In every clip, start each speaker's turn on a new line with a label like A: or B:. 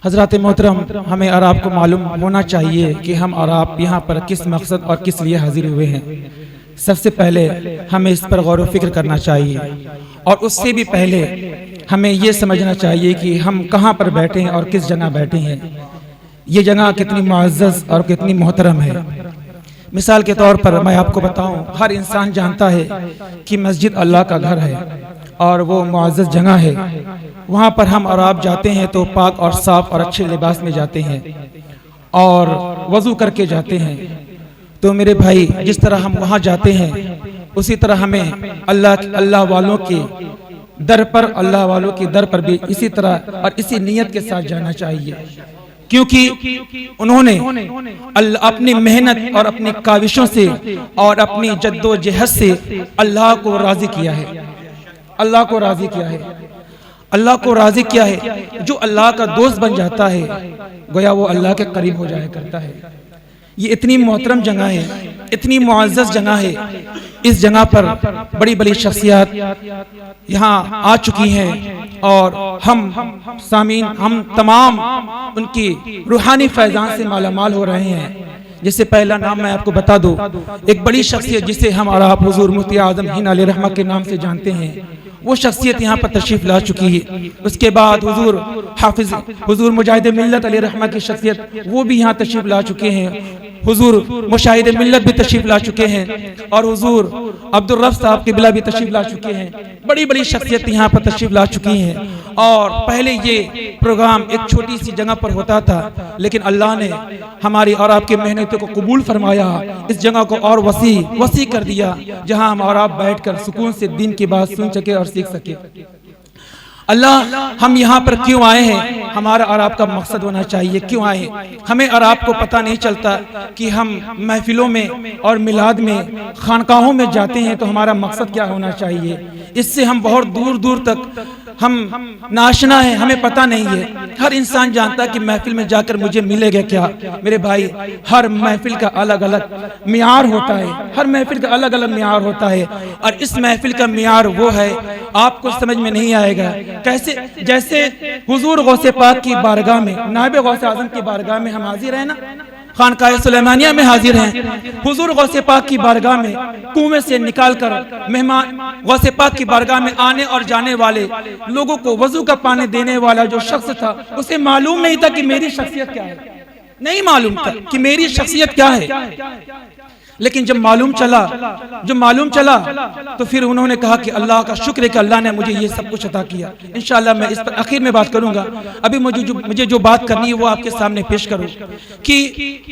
A: حضرات محترم، ہمیں اور آپ کو معلوم ہونا چاہیے کہ ہم اور آپ یہاں پر کس مقصد اور کس لیے حاضر ہوئے ہیں۔ سب سے پہلے ہمیں اس پر غور و فکر کرنا چاہیے، اور اس سے بھی پہلے ہمیں یہ سمجھنا چاہیے کہ ہم کہاں پر بیٹھے ہیں اور کس جگہ بیٹھے ہیں۔ یہ جگہ کتنی معزز اور کتنی محترم ہے۔ مثال کے طور پر میں آپ کو بتاؤں، ہر انسان جانتا ہے کہ مسجد اللہ کا گھر ہے اور وہ معزز جگہ ہے۔ وہاں پر ہم اور آپ جاتے ہیں تو پاک اور صاف اور اچھے لباس میں جاتے ہیں اور وضو کر کے جاتے ہیں۔ تو میرے بھائی، جس طرح ہم وہاں جاتے ہیں اسی طرح ہمیں اللہ والوں کے در پر بھی اسی طرح اور اسی نیت کے ساتھ جانا چاہیے، کیونکہ انہوں نے اپنی محنت اور اپنی کاوشوں سے اور اپنی جد و جہد سے اللہ کو راضی کیا ہے۔ اللہ کو راضی کیا ہے۔ جو اللہ کا دوست بن جاتا ہے گویا وہ اللہ کے قریب ہو جایا کرتا ہے۔ یہ اتنی محترم جگہ ہے، اتنی معزز جگہ ہے۔ اس جگہ پر بڑی بڑی شخصیات یہاں آ چکی ہیں اور ہم سامعین، ہم تمام ان کی روحانی فیضان سے مالا مال ہو رہے ہیں۔ جس سے پہلا نام میں آپ کو بتا دوں، ایک بڑی شخصیت جسے ہم اور آپ حضور مفتی اعظم ہند علیہ رحمہ کے نام سے جانتے ہیں، وہ شخصیت یہاں پر تشریف لا چکی ہے۔ اس کے بعد حضور مجاہد ملت علیہ رحمہ کی شخصیت، وہ بھی یہاں تشریف لا چکے ہیں۔ حضور مشاہد ملت بھی تشریف لا چکے ہیں اور حضور عبدالرف صاحب قبلہ بھی تشریف لا چکے ہیں۔ بڑی بڑی شخصیت یہاں پر تشریف لا چکی ہیں، اور پہلے یہ پروگرام ایک چھوٹی سی جگہ پر ہوتا تھا، لیکن اللہ نے ہماری اور آپ کے محنتوں کو قبول فرمایا، اس جگہ کو اور وسیع کر دیا، جہاں ہم اور آپ بیٹھ کر سکون سے دین کی بات سن سکے اور سیکھ سکے۔ اللہ، ہم یہاں پر کیوں آئے ہیں؟ ہمارا اور آپ کا مقصد ہونا چاہیے کیوں آئے ہیں۔ ہمیں اور آپ کو پتہ نہیں چلتا کہ ہم محفلوں میں اور میلاد میں خانقاہوں میں جاتے ہیں تو ہمارا مقصد کیا ہونا چاہیے۔ اس سے ہم بہت دور دور تک ہم ناشنا ہیں، ہمیں پتہ نہیں ہے۔ ہر انسان جانتا ہے کہ محفل میں جا کر مجھے ملے گا کیا۔ میرے بھائی، ہر محفل کا الگ الگ معیار ہوتا ہے، ہر محفل کا الگ الگ معیار ہوتا ہے، اور اس محفل کا معیار وہ ہے، آپ کو سمجھ میں نہیں آئے گا۔ کیسے؟ جیسے حضور غوث پاک کی بارگاہ میں، نائب غوث اعظم کی بارگاہ میں ہم حاضر ہیں نا، خانقاہ سلیمانیہ میں حاضر ہیں۔ حضور غوث پاک کی بارگاہ میں کنویں سے نکال کر مہمان غوث پاک کی بارگاہ میں آنے اور جانے والے لوگوں کو وضو کا پانی دینے والا جو شخص تھا، اسے معلوم نہیں تھا کہ میری شخصیت کیا ہے، نہیں معلوم تھا کہ میری شخصیت کیا ہے۔ لیکن جب معلوم چلا تو پھر انہوں نے کہا کہ اللہ کا شکر ہے کہ اللہ نے مجھے یہ سب کچھ عطا کیا۔ انشاءاللہ میں اس پر آخر میں بات کروں گا، ابھی مجھے جو بات کرنی ہے وہ آپ کے سامنے پیش کروں کہ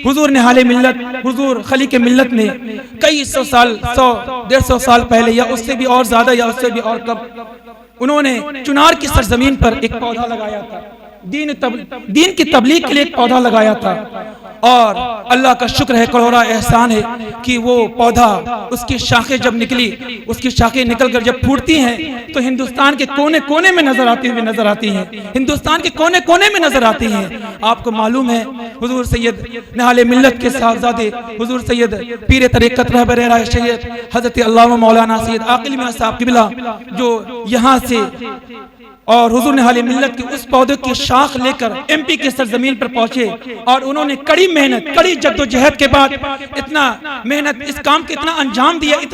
A: حضور نہال ملت، حضور خلیق ملت نے کئی 100 سال پہلے، یا اس سے بھی اور زیادہ، یا اس سے بھی اور کم، انہوں نے چنار کی سرزمین پر ایک پودا لگایا تھا، دین کی تبلیغ کے لیے ایک پودا لگایا تھا، اور اللہ کا شکر ہے، کروڑا احسان ہے کہ وہ پودا، اس کی شاخیں جب نکلی، اس کی شاخیں نکل کر جب پھوٹتی ہیں تو ہندوستان کے کونے کونے میں نظر آتی ہیں، ہندوستان کے کونے کونے میں نظر آتی ہیں۔ آپ کو معلوم ہے حضور سید نہال ملت کے صاحبزادے حضور سید پیر طریقت رہبر راہ شریعت حضرت علامہ مولانا سید عاقل میاں صاحب قبلہ جو یہاں سے اور حضور نہال ملت کے اس پودے کی شاخ لے کر ایم پی کے سرزمین پر پہنچے، اور انہوں نے کڑی محنت، کڑی جد و جہد کے بعد اتنا محنت اس کام کو اتنا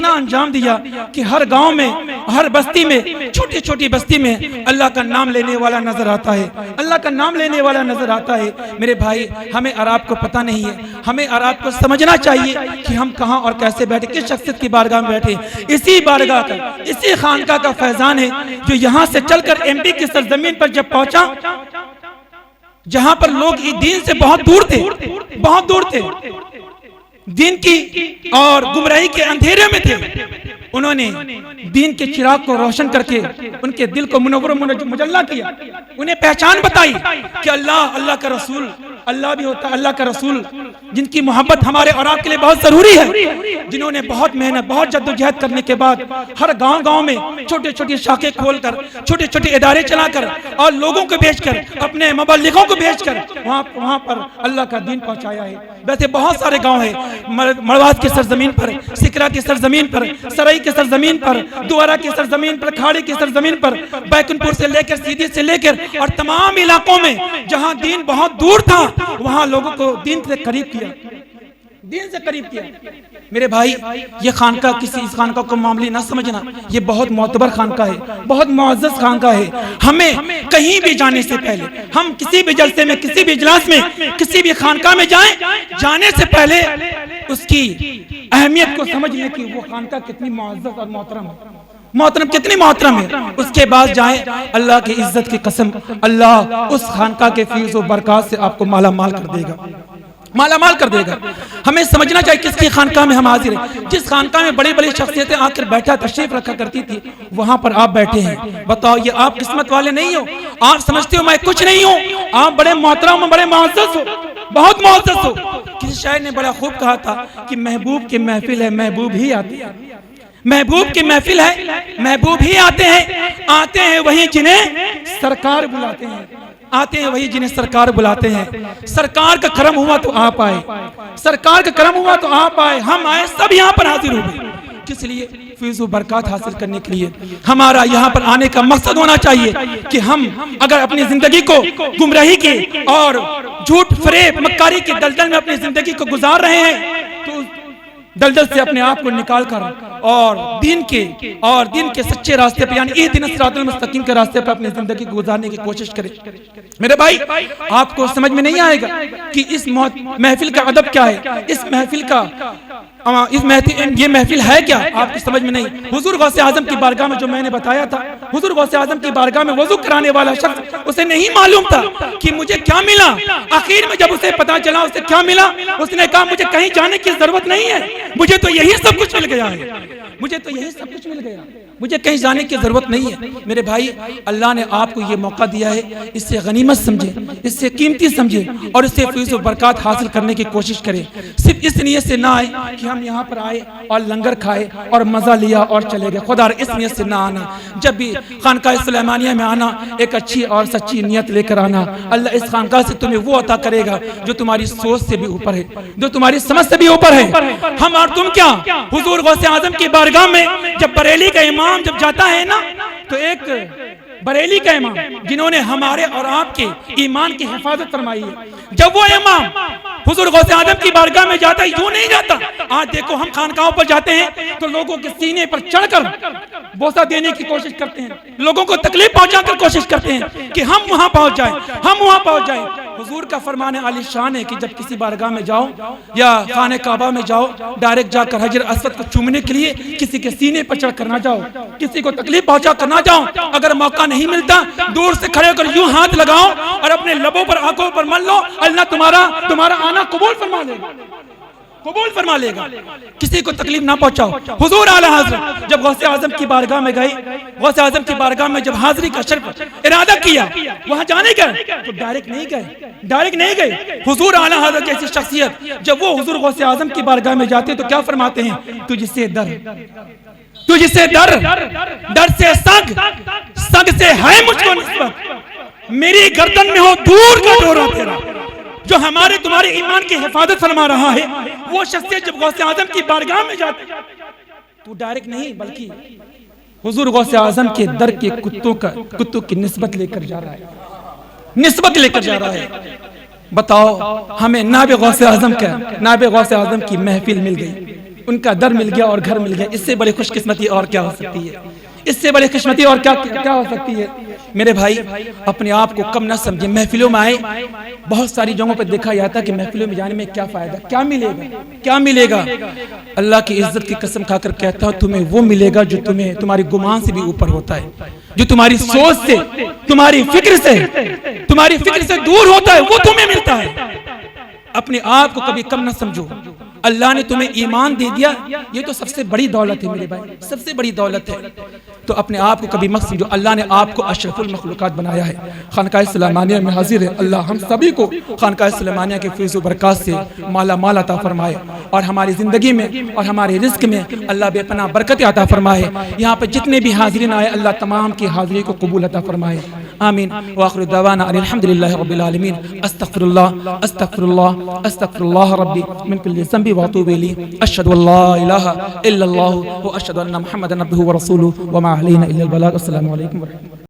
A: انجام دیا کہ ہر گاؤں میں، ہر بستی میں، چھوٹی چھوٹی بستی میں اللہ کا نام لینے والا نظر آتا ہے، اللہ کا نام لینے والا نظر آتا ہے۔ میرے بھائی، ہمیں اور آپ کو پتہ نہیں ہے، ہمیں اور آپ کو سمجھنا چاہیے کہ ہم کہاں اور کیسے بیٹھے، کس شخصیت کی بارگاہ میں بیٹھے۔ اسی بارگاہ کا، اسی خانقاہ کا فیضان ہے جو یہاں سے چل کر ایم پی کی سرزمین پر جب پہنچا، جہاں پر لوگ دین سے بہت دور تھے، دین کی اور گمراہی کے اندھیرے میں تھے، انہوں نے دین کے چراغ کو روشن کر کے ان کے دل کو منور و مجلہ کیا، انہیں پہچان بتائی کہ اللہ کا رسول، اللہ بھی ہوتا ہے، اللہ کا رسول جن کی محبت ہمارے اور آپ کے لیے بہت ضروری ہے، جنہوں نے بہت محنت، بہت جد و جہد کرنے کے بعد ہر گاؤں میں چھوٹے چھوٹے شاخیں کھول کر، چھوٹے چھوٹے ادارے چلا کر، اور لوگوں کو بھیج کر، اپنے مبلغوں کو بھیج کر وہاں پر اللہ کا دین پہنچایا ہے۔ ویسے بہت سارے گاؤں ہیں، مڑوات کی سرزمین پر، سکرا کی سرزمین پر، سرائی کی سرزمین پر، دوارا کی سرزمین پر، کھاڑی کی سرزمین پر، بیکن پور سے لے کر سیدھی سے لے کر اور تمام علاقوں میں جہاں دین بہت دور تھا وہاں لوگوں کو دین سے قریب کیا، دین سے قریب کیا۔ میرے بھائی یہ خانقاہ کسی اس خانقاہ کو معاملی نہ سمجھنا، یہ بہت معتبر خانقاہ ہے، بہت معزز خانقاہ ہے۔ ہمیں کہیں بھی جانے سے پہلے، ہم کسی بھی جلسے میں، کسی بھی اجلاس میں، کسی بھی خانقاہ میں جائیں، جانے سے پہلے اس کی اہمیت کو سمجھ لیں کہ وہ خانقاہ کتنی معزز اور محترم ہے، کتنی محترم ہے۔ اس کے بعد جائیں، اللہ کی عزت کی قسم، اللہ اس خانقاہ کے فیض و برکات سے آپ کو مالا مال کر دے گا، مالا مال کر دے گا۔ ہمیں سمجھنا چاہیے کس کی خانقاہ میں ہم حاضر ہیں۔ جس خانقاہ میں بڑی بڑی شخصیتیں آ کر بیٹھا تشریف رکھا کرتی تھی وہاں پر آپ بیٹھے ہیں۔ بتاؤ یہ آپ قسمت والے نہیں ہو؟ آپ سمجھتے ہو میں کچھ نہیں ہوں؟ آپ بڑے محترم، بڑے معزز ہو، بہت معزز ہو۔ کسی شاعر نے بڑا خوب کہا تھا کہ محبوب کی محفل ہے محبوب ہی آتے ہیں، محبوب کی محفل ہے محبوب ہی آتے ہیں وہی جنہیں سرکار بلاتے ہیں، آتے ہیں وہی جنہیں سرکار بلاتے ہیں۔ سرکار کا کرم ہوا تو آپ آئے، سرکار کا کرم ہوا تو آپ آئے، ہم آئے، سب یہاں پر حاضر ہوئے۔ کس لیے؟ فیض و برکات حاصل کرنے کے لیے۔ ہمارا یہاں پر آنے کا مقصد ہونا چاہیے کہ ہم اگر اپنی زندگی کو گمراہی کے اور جھوٹ فریب مکاری کے دلدل میں اپنی زندگی کو گزار رہے ہیں تو دلدل سے اپنے آپ کو نکال کر اور دین کے سچے راستے پہ، یعنی اہدنا الصراط المستقیم کے راستے پہ اپنی زندگی کو گزارنے کی کوشش کریں۔ میرے بھائی آپ کو سمجھ میں نہیں آئے گا کہ اس محفل کا ادب کیا ہے، اس محفل کا یہ محفل ہے کیا، آپ کو سمجھ میں نہیں۔ حضور غوث اعظم کی بارگاہ میں جو میں نے بتایا تھا، حضور غوث اعظم کی بارگاہ میں وضو کرانے والا شخص، اسے نہیں معلوم تھا کہ مجھے کیا ملا۔ آخر میں جب اسے پتا چلا اسے کیا ملا، اس نے کہا مجھے کہیں جانے کی ضرورت نہیں ہے، مجھے تو یہی سب کچھ مل گیا ہے، مجھے تو یہی سب کچھ مل گیا، مجھے کہیں جانے کی ضرورت نہیں ہے۔ میرے بھائی اللہ نے آپ کو یہ موقع دیا ہے، اس سے غنیمت سمجھیں، اس سے قیمتی سمجھیں اور اس سے فیض و برکات حاصل کرنے کی کوشش کریں۔ صرف اس نیت سے نہ آئے کہ ہم یہاں پر آئے اور لنگر کھائے اور مزہ لیا اور چلے گئے، خدا اس نیت سے نہ آنا۔ جب بھی خانقاہ سلیمانیہ میں آنا ایک اچھی اور سچی نیت لے کر آنا۔ اللہ اس خانقاہ سے تمہیں وہ عطا کرے گا جو تمہاری سوچ سے بھی اوپر ہے، جو تمہاری سمجھ سے بھی اوپر ہے۔ ہم اور تم کیا، حضور غوث اعظم کی بارگاہ میں جب بریلی کا امام جب جاتا ہے نا تو ایک بریلی کا امام جنہوں نے ہمارے اور آپ کے ایمان کی حفاظت فرمائی ہے، جب وہ امام حضور غوث اعظم کی بارگاہ میں جاتا ہے، یوں نہیں جاتا۔ آج دیکھو ہم خانقاہوں پر جاتے ہیں تو لوگوں کے سینے پر چڑھ کر بوسہ دینے کی کوشش کرتے ہیں، لوگوں کو تکلیف پہنچا کر کوشش کرتے ہیں کہ ہم وہاں پہنچ جائیں، ہم وہاں پہنچ جائیں۔ حضور کا فرمان عالی شان ہے کہ جب کسی بارگاہ میں جاؤ یا خانہ کعبہ میں جاؤ، ڈائریکٹ جا کر حجر اسود کو چومنے کے لیے کسی کے سینے پر چڑھ کر نہ جاؤ، کسی کو تکلیف پہنچا کر نہ جاؤ۔ اگر موقع نہیں ملتا دور سے کھڑے ہو کر یوں ہاتھ لگاؤ اور اپنے لبوں پر آنکھوں پر مل لو، اللہ تمہارا آنا قبول فرما لے گا، قبول فرما لے گا۔ کسی کو تکلیف نہ پہنچاؤ۔ حضور اعلیٰ حضرت جب غوث اعظم کی بارگاہ میں گئے، غوث اعظم کی بارگاہ میں جب حاضری کا شرف ارادہ کیا، وہاں جانے گئے تو ڈائریکٹ نہیں گئے۔ حضور اعلیٰ حضرت جیسی شخصیت جب وہ حضور غوث اعظم کی بارگاہ میں جاتے تو کیا فرماتے ہیں؟ تجھ سے ڈر سے سگ سے ہے مجھ کو نسبت، میری گردن میں ہو دور کا ڈورا تیرا۔ جو ہمارے تمہارے ایمان کی حفاظت فرما رہا ہے وہ شخصیت جب غوث اعظم کی بارگاہ میں جاتے تو ڈائریکٹ نہیں بلکہ حضور غوث اعظم کے در کے کتوں کی نسبت لے کر جا رہا ہے، بتاؤ ہمیں نائب غوث اعظم کی محفل مل گئی، ان کا در مل گیا اور گھر مل گیا۔ اس سے بڑی خوش قسمتی اور کیا ہو سکتی ہے؟ اس سے بڑی قسمتی اور کیا ہو سکتی ہے؟ میرے بھائی اپنے آپ کو کم نہ سمجھیں۔ محفلوں میں آئے، بہت ساری جگہوں پہ دیکھا جاتا ہے کہ محفلوں میں جانے میں کیا فائدہ، کیا ملے گا؟ اللہ کی عزت کی قسم کھا کر کہتا ہوں تمہیں وہ ملے گا جو تمہاری گمان سے بھی اوپر ہوتا ہے، جو تمہاری سوچ سے، تمہاری فکر سے دور ہوتا ہے، وہ تمہیں ملتا ہے۔ اپنے آپ کو کبھی کم نہ سمجھو۔ اللہ نے تمہیں ایمان دے دیا، یہ تو سب سے بڑی دولت ہے میرے بھائی، سب سے بڑی دولت ہے۔ تو اپنے آپ کو کبھی مت سمجھو، اللہ نے آپ کو اشرف المخلوقات بنایا ہے۔ خانقاہ سلیمانیہ میں حاضر ہے، اللہ ہم سبھی کو خانقاہ سلیمانیہ کے فیض و برکات سے مالا مال عطا فرمائے اور ہماری زندگی میں اور ہمارے رزق میں اللہ بے پناہ برکت عطا فرمائے۔ یہاں پر جتنے بھی حاضرین آئے اللہ تمام کی حاضری کو قبول عطا فرمائے۔ آمین وآخر دعوانا ان الحمد للہ رب العالمین استغفر اللہ استغفر اللہ استغفر اللہ ربی من کل ذنب واتوب الیہ اشہد ان لا الہ الا اللہ واشہد ان محمدا عبدہ ورسولہ وما علینا الا البلاغ السلام علیکم ورحمۃ اللہ